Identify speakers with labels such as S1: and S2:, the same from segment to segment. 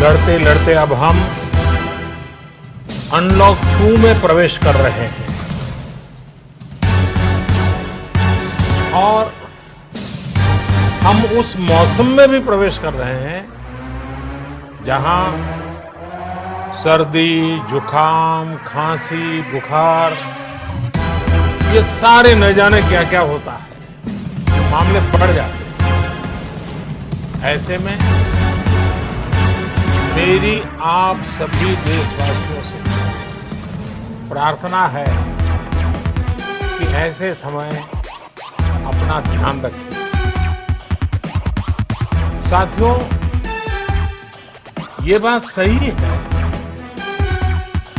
S1: लड़ते लड़ते अब हम अनलॉक 2 में प्रवेश कर रहे हैं और हम उस मौसम में भी प्रवेश कर रहे हैं जहां सर्दी, जुकाम, खांसी, बुखार, ये सारे न जाने क्या क्या होता है, मामले बढ़ जाते हैं। ऐसे में मेरी आप सभी देशवासियों से प्रार्थना है कि ऐसे समय अपना ध्यान रखें। साथियों, ये बात सही है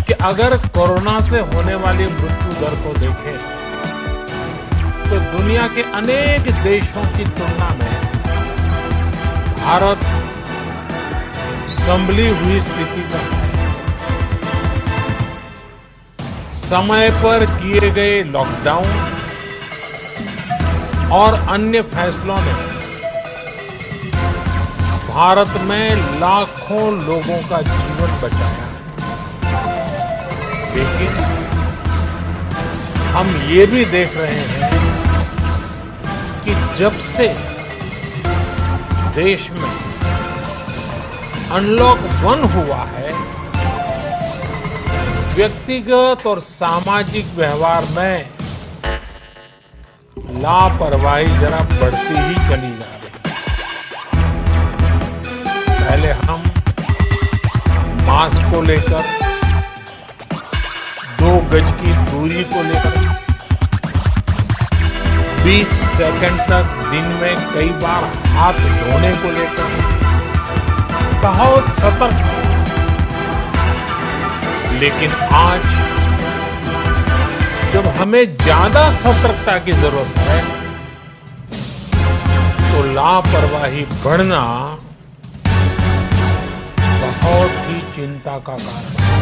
S1: कि अगर कोरोना से होने वाली मृत्यु दर को देखें तो दुनिया के अनेक देशों की तुलना में भारत संभली हुई स्थिति में है। समय पर किए गए लॉकडाउन और अन्य फैसलों ने भारत में लाखों लोगों का जीवन बचाया, लेकिन हम ये भी देख रहे हैं कि जब से देश में अनलॉक 1 हुआ है, व्यक्तिगत और सामाजिक व्यवहार में लापरवाही जरा बढ़ती ही चली जा रही है। पहले हम मास्क को लेकर, 2 गज की दूरी को लेकर 20 सेकंड तक दिन में कई बार हाथ धोने को लेकर बहुत सतर्क थे, लेकिन आज जब हमें ज्यादा सतर्कता की जरूरत है तो लापरवाही बढ़ना बहुत ही चिंता का कारण है।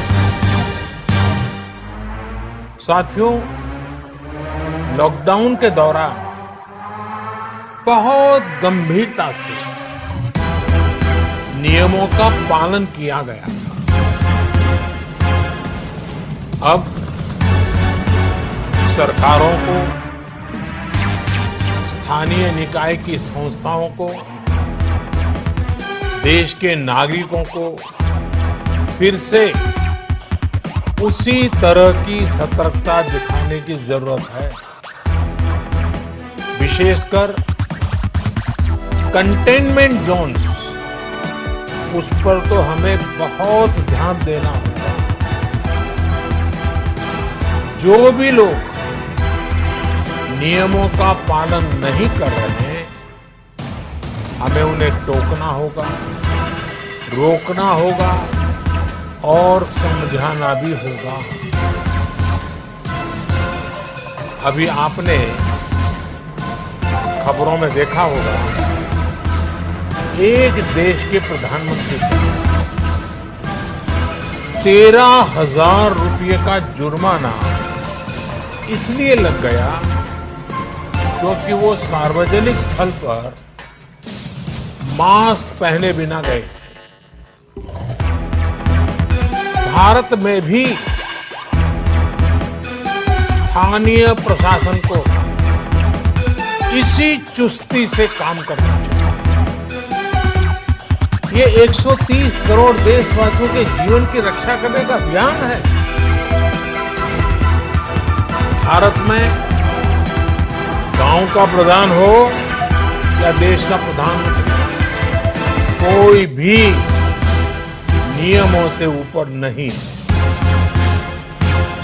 S1: साथियों, लॉकडाउन के दौरान बहुत गंभीरता से नियमों का पालन किया गया था। अब सरकारों को, स्थानीय निकाय की संस्थाओं को, देश के नागरिकों को फिर से उसी तरह की सतर्कता दिखाने की जरूरत है। विशेषकर कंटेनमेंट जोन, उस पर तो हमें बहुत ध्यान देना होगा। जो भी लोग नियमों का पालन नहीं कर रहे हैं, हमें उन्हें टोकना होगा, रोकना होगा और समझाना भी होगा। अभी आपने खबरों में देखा होगा, एक देश के प्रधानमंत्री को 13,000 रुपये का जुर्माना इसलिए लग गया क्योंकि वो सार्वजनिक स्थल पर मास्क पहने बिना गए। भारत में भी स्थानीय प्रशासन को इसी चुस्ती से काम करना चाहिए। ये 130 करोड़ देशवासियों के जीवन की रक्षा करने का अभियान है। भारत में गांव का प्रधान हो या देश का प्रधानमंत्री, कोई भी नियमों से ऊपर नहीं है।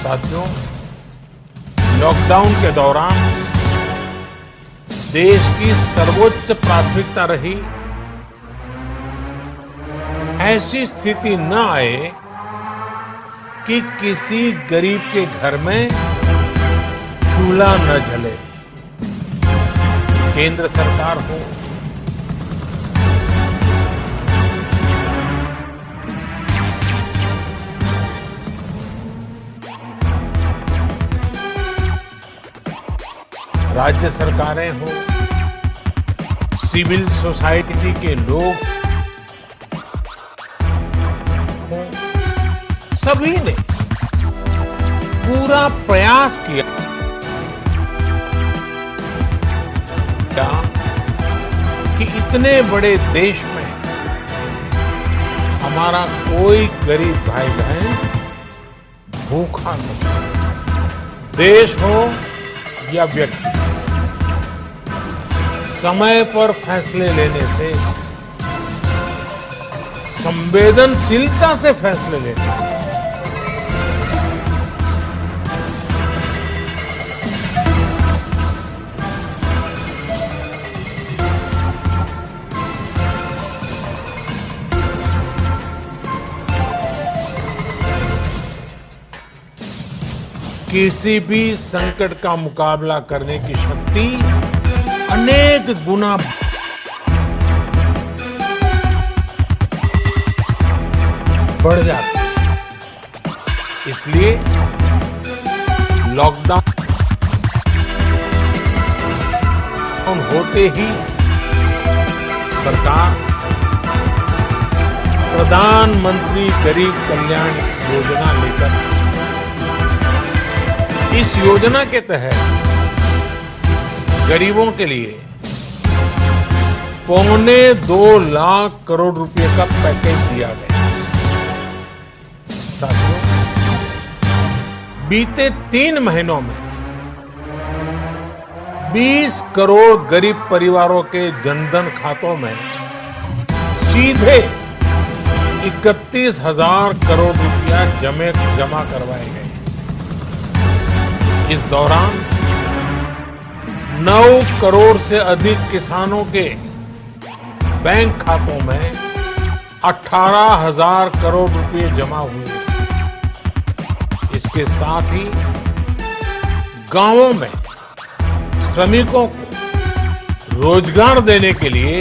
S1: साथियों, लॉकडाउन के दौरान देश की सर्वोच्च प्राथमिकता रही ऐसी स्थिति न आए कि किसी गरीब के घर में चूल्हा न जले। केंद्र सरकार हो, राज्य सरकारें हो, सिविल सोसाइटी के लोग सभी ने पूरा प्रयास किया कि इतने बड़े देश में हमारा कोई गरीब भाई बहन भूखा न सोए। देश हो या व्यक्ति, समय पर फैसले लेने से, संवेदनशीलता से फैसले लेने से किसी भी संकट का मुकाबला करने की शक्ति अनेक गुना बढ़ जाती है। इसलिए लॉकडाउन होते ही सरकार प्रधानमंत्री गरीब कल्याण योजना लेकर इस योजना के तहत गरीबों के लिए 2.25 लाख करोड़ रुपए का पैकेज दिया गया। साथियों, बीते 3 महीनों में 20 करोड़ गरीब परिवारों के जनधन खातों में सीधे 31,000 करोड़ रुपया जमा करवाए गए। इस दौरान 9 करोड़ से अधिक किसानों के बैंक खातों में 18,000 करोड़ रुपए जमा हुए। इसके साथ ही गांवों में श्रमिकों को रोजगार देने के लिए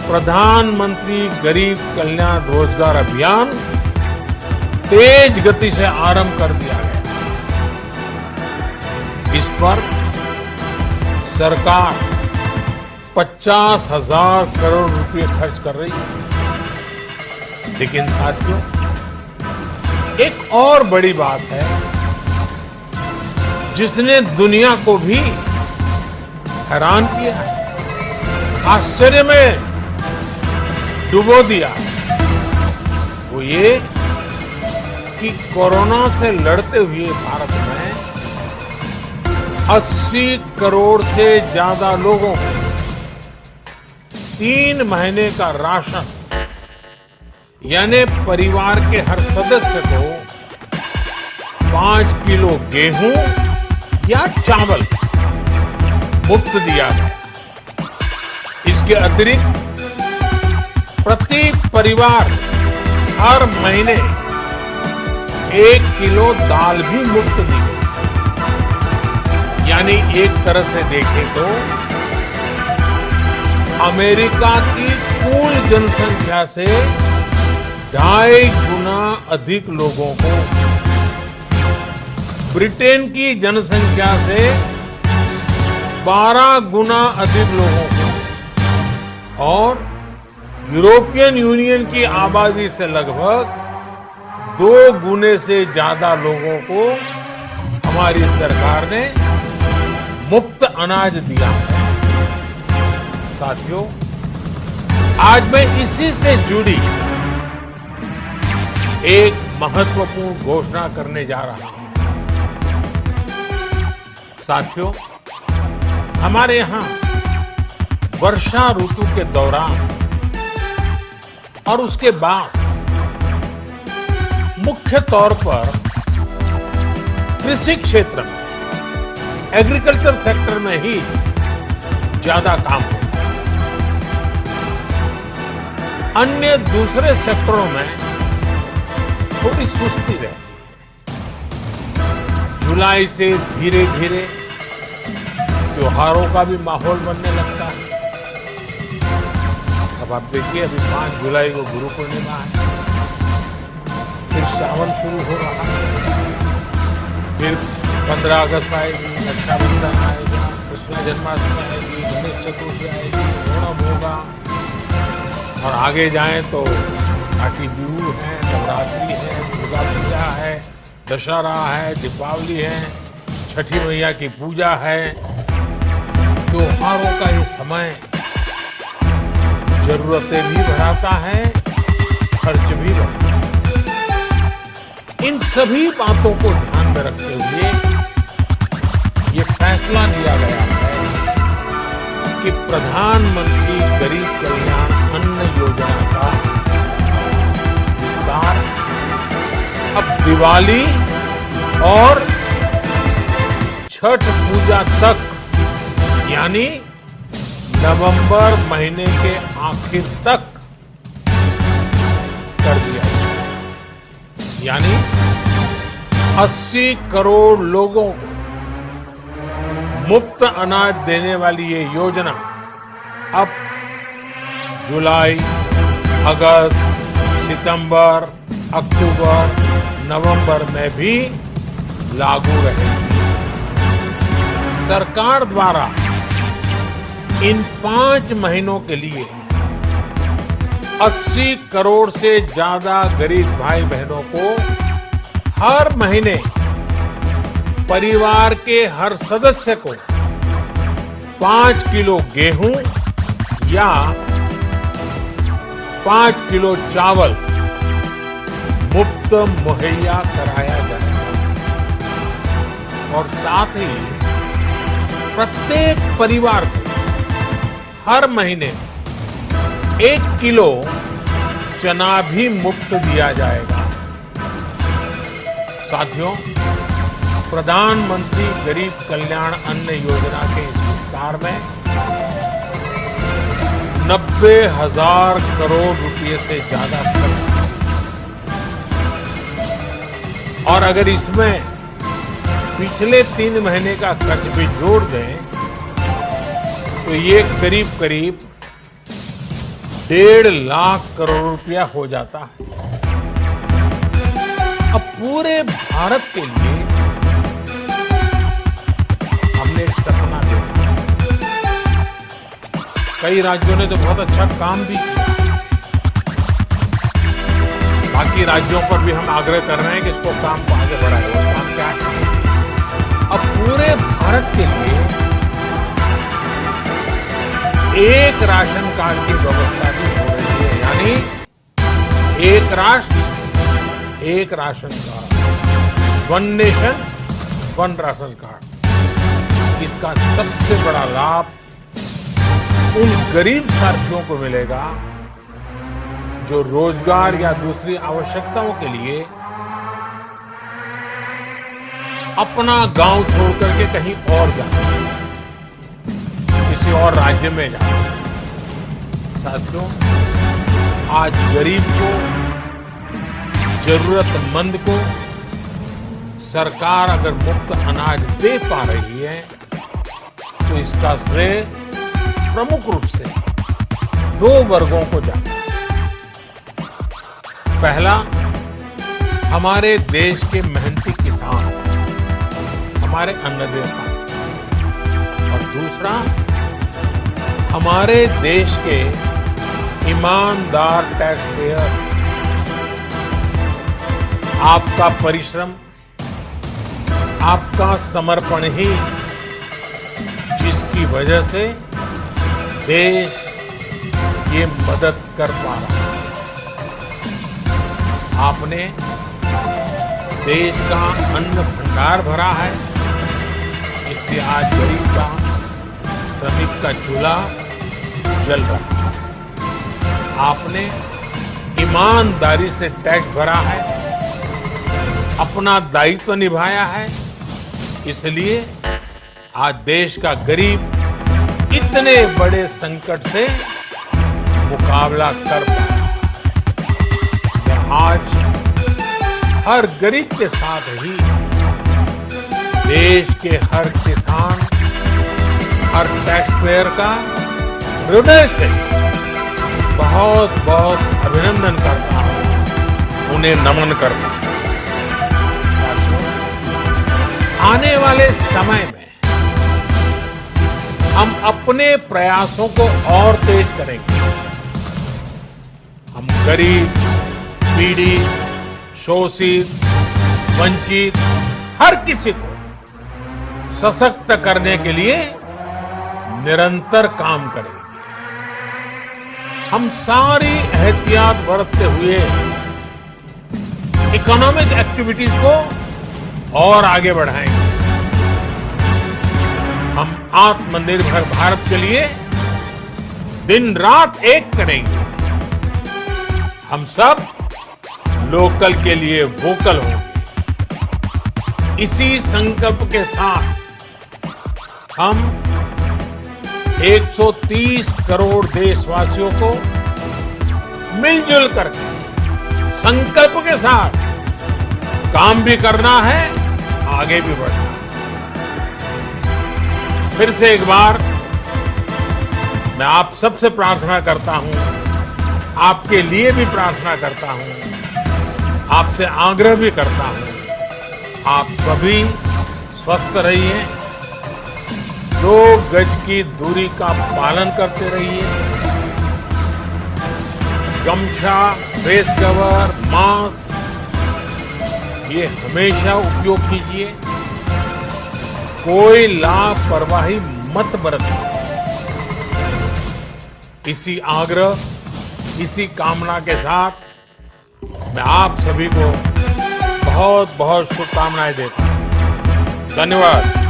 S1: प्रधानमंत्री गरीब कल्याण रोजगार अभियान तेज गति से आरंभ कर दिया गया। इस पर सरकार 50,000 करोड़ रुपए खर्च कर रही है। लेकिन साथियों, एक और बड़ी बात है जिसने दुनिया को भी हैरान किया, आश्चर्य में डुबो दिया, वो ये कि कोरोना से लड़ते हुए भारत में 80 करोड़ से ज्यादा लोगों को 3 महीने का राशन, यानी परिवार के हर सदस्य को 5 किलो गेहूं या चावल मुफ्त दिया है। इसके अतिरिक्त प्रत्येक परिवार हर महीने 1 किलो दाल भी मुफ्त दी गई। यानी एक तरह से देखें तो अमेरिका की कुल जनसंख्या से 2.5 गुना अधिक लोगों को, ब्रिटेन की जनसंख्या से 12 गुना अधिक लोगों को और यूरोपियन यूनियन की आबादी से लगभग 2 गुने से ज्यादा लोगों को हमारी सरकार ने मुफ्त अनाज दिया है। साथियों, आज मैं इसी से जुड़ी एक महत्वपूर्ण घोषणा करने जा रहा हूं। साथियों, हमारे यहां वर्षा ऋतु के दौरान और उसके बाद मुख्य तौर पर कृषि क्षेत्र में, एग्रीकल्चर सेक्टर में ही ज्यादा काम होता है। अन्य दूसरे सेक्टरों में थोड़ी सुस्ती रहती है। जुलाई से धीरे धीरे त्योहारों का भी माहौल बनने लगता है। अब आप देखिए, अभी 5 जुलाई को गुरु पूर्णिमा है, फिर सावन शुरू हो रहा है, फिर 15 अगस्त आएगी, रक्षाबंधन आएगा, कृष्ण जन्माष्टमी आएगी, गणेश चतुर्थी आएगी, ओणम होगा और आगे जाएं तो काटी बिहू है, नवरात्रि है, दुर्गा पूजा है, दशहरा है, दीपावली है, छठी मैया की पूजा है। त्योहारों का ये समय जरूरतें भी बढ़ाता है, खर्च भी बढ़ाता है। इन सभी बातों को ध्यान में रखते हुए ये फैसला लिया गया है कि प्रधानमंत्री गरीब कल्याण अन्न योजना का विस्तार अब दिवाली और छठ पूजा तक यानी नवंबर महीने के आखिर तक कर दिया गया। यानी 80 करोड़ लोगों को मुफ्त अनाज देने वाली ये योजना अब जुलाई, अगस्त, सितंबर, अक्टूबर, नवंबर में भी लागू रहेगी। सरकार द्वारा इन 5 महीनों के लिए 80 करोड़ से ज्यादा गरीब भाई बहनों को हर महीने परिवार के हर सदस्य को 5 किलो गेहूं या 5 किलो चावल मुफ्त मुहैया कराया जाएगा और साथ ही प्रत्येक परिवार को हर महीने 1 किलो चना भी मुफ्त दिया जाएगा। साथियों, प्रधानमंत्री गरीब कल्याण अन्न योजना के इस विस्तार में 90,000 करोड़ रुपए से ज्यादा खर्च और अगर इसमें पिछले 3 महीने का खर्च भी जोड़ दें तो ये करीब करीब 1.5 लाख करोड़ रुपया हो जाता है। अब पूरे भारत के लिए हमने एक सपना देखा। कई राज्यों ने तो बहुत अच्छा काम भी किया, बाकी राज्यों पर भी हम आग्रह कर रहे हैं कि इसको काम को आगे बढ़ाए। वो काम क्या है? अब पूरे भारत के लिए एक राशन कार्ड की व्यवस्था भी हो रही है, यानी एक राष्ट्र एक ration card, one nation one ration card. इसका सबसे बड़ा लाभ उन गरीब साथियों को मिलेगा जो रोजगार या दूसरी आवश्यकताओं के लिए अपना गांव छोड़ करके कहीं और जाते हैं, किसी और राज्य में जाते हैं। साथियों, आज गरीब को, जरूरतमंद को सरकार अगर मुफ्त अनाज दे पा रही है तो इसका श्रेय प्रमुख रूप से 2 वर्गों को जाता है। पहला, हमारे देश के मेहनती किसान, हमारे अन्नदेवता, और दूसरा हमारे देश के ईमानदार टैक्स पेयर। आपका परिश्रम, आपका समर्पण ही जिसकी वजह से देश ये मदद कर पा रहा है। आपने देश का अन्न भंडार भरा है, इसलिए आज गरीब का, श्रमिक का चूल्हा जल रहा है। आपने ईमानदारी से टैक्स भरा है, अपना दायित्व निभाया है, इसलिए आज देश का गरीब इतने बड़े संकट से मुकाबला कर पा रहा है। मैं आज हर गरीब के साथ ही देश के हर किसान, हर टैक्स पेयर का हृदय से बहुत बहुत अभिनंदन करता हूं, उन्हें नमन करता हूं। आने वाले समय में हम अपने प्रयासों को और तेज करेंगे। हम गरीब, पीड़ित, शोषित, वंचित हर किसी को सशक्त करने के लिए निरंतर काम करेंगे। हम सारी एहतियात बरतते हुए इकोनॉमिक एक्टिविटीज को और आगे बढ़ाएंगे। हम आत्मनिर्भर भारत के लिए दिन रात एक करेंगे। हम सब लोकल के लिए वोकल होंगे। इसी संकल्प के साथ हम 130 करोड़ देशवासियों को मिलजुल करके संकल्प के साथ काम भी करना है, आगे भी बढ़ना है। फिर से एक बार मैं आप सबसे प्रार्थना करता हूं, आपके लिए भी प्रार्थना करता हूं, आपसे आग्रह भी करता हूं, आप सभी स्वस्थ रहिए, 2 गज की दूरी का पालन करते रहिए, गमछा, फेस कवर, मास्क ये हमेशा उपयोग कीजिए। कोई लापरवाही मत बरतिए। इसी आग्रह, इसी कामना के साथ मैं आप सभी को बहुत बहुत शुभकामनाएं देता हूं। धन्यवाद।